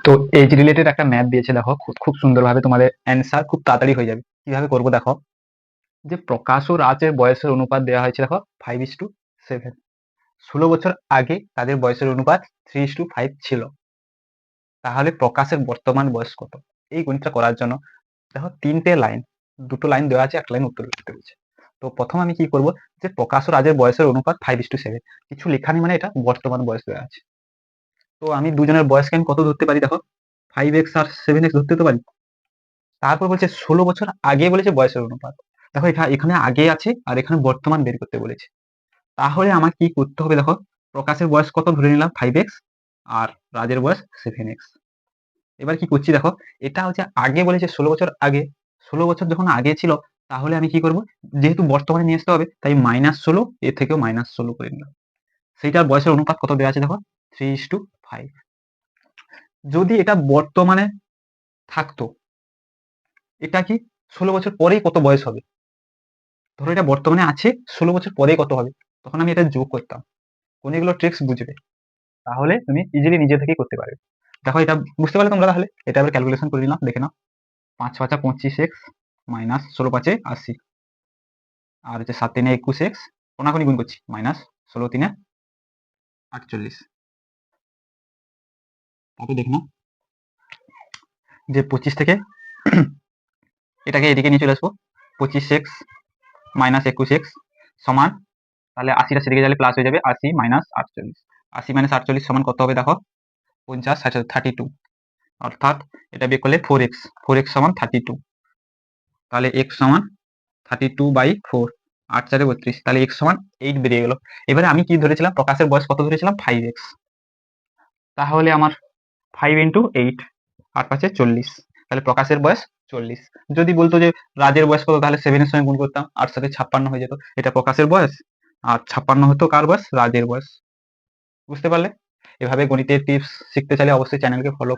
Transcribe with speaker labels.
Speaker 1: তো age related একটা math দিয়েছে, দেখো খুব খুব সুন্দরভাবে তোমাদের অ্যান্সার খুব তাড়াতাড়ি হয়ে যাবে। কিভাবে করবো দেখো, যে প্রকাশ ও রাজের বয়সের অনুপাত দেওয়া হয়েছে, দেখো 5:7। 16 বছর আগে তাদের বয়সের অনুপাত 3:5 ছিল। তাহলে প্রকাশের বর্তমান বয়স কত? এই গণিতটা করার জন্য দেখো তিনটে লাইন, দুটো লাইন দেওয়া আছে, এক লাইন উত্তর লিখতে বলছে। তো প্রথম আমি কি করব, যে প্রকাশ ও রাজের বয়সের অনুপাত 5:7, কিছু লেখা নেই, মানে এটা বর্তমান বয়স দেওয়া আছে। তো আমি দুজনের বয়সকে আমি কত ধরতে পারি, দেখো 5x আর 7x ধরতে তো পারি। তারপর বলছে 16 বছর আগে বলেছে বয়সের অনুপাত। দেখো এখানে আগে আছে আর এখানে বর্তমান বের করতে বলেছে। তাহলে আমার কি করতে হবে, দেখো প্রকাশের বয়স কত ধরে নিলাম 5x, আর রাজের বয়স 7x। এবার কি করছি দেখো, এটা হচ্ছে আগে বলেছে 16 বছর আগে। 16 বছর যখন আগে ছিল, তাহলে আমি কি করব, যেহেতু বর্তমানে নিয়ে আসতে হবে তাই -16 এর থেকেও -16 করে নিলাম। সেইটার বয়সের অনুপাত কত দেওয়া আছে দেখো, 3:5। যদি এটা বর্তমানে থাকতো, এটা কি 16 বছর পরেই কত বয়স হবে? ধরো এটা বর্তমানে আছে, 16 বছর পরে কত হবে, তখন আমি এটা যোগ করতাম। কোন এগুলো ট্রিক্স বুঝবে, তাহলে তুমি ইজিলি নিজে থেকেই করতে পারবে। দেখো এটা বুঝতে পারলে তোমরা, তাহলে এটা আবার ক্যালকুলেশন করে নিলাম, দেখে নাও। 5×5 = 25x, মাইনাস 16×5 = 80, আর হচ্ছে 7×3 = 21x, কোনাকুনি গুণ করছি, মাইনাস 16×3 = 48। তারপরে দেখে নাও যে 25 থেকে এটাকে এদিকে নিয়ে চলে আসবো, 25x মাইনাস 21x সমান, তাহলে 80টা সেদিকে গেলে প্লাস হয়ে যাবে, 80 মাইনাস 48। 80 মাইনাস 48 সমান কত হবে দেখো, 50 32। অর্থাৎ এটা বের করলে 4x, 4x সমান 32। তাহলে x সমান 32/4, 8×4 = 32, তাহলে x সমান 8 বেরিয়ে গেল। এবারে আমি কি ধরেছিলাম, প্রকাশের বয়স কত ধরেছিলাম, 5x। তাহলে আমার 5 × 8, 8×5 = 40, তাহলে প্রকাশের বয়স 40। যদি বলতো যে রাজের বয়স কত, তাহলে 7 এর সঙ্গে গুণ করতাম, 8 সাথে 56 হয়ে যেত, এটা প্রকাশের বয়স, আর 56 হতো কার বয়স, রাজের বয়স। বুঝতে পারলে? এভাবে গণিতের টিপস শিখতে চাইলে অবশ্যই চ্যানেলকে ফলো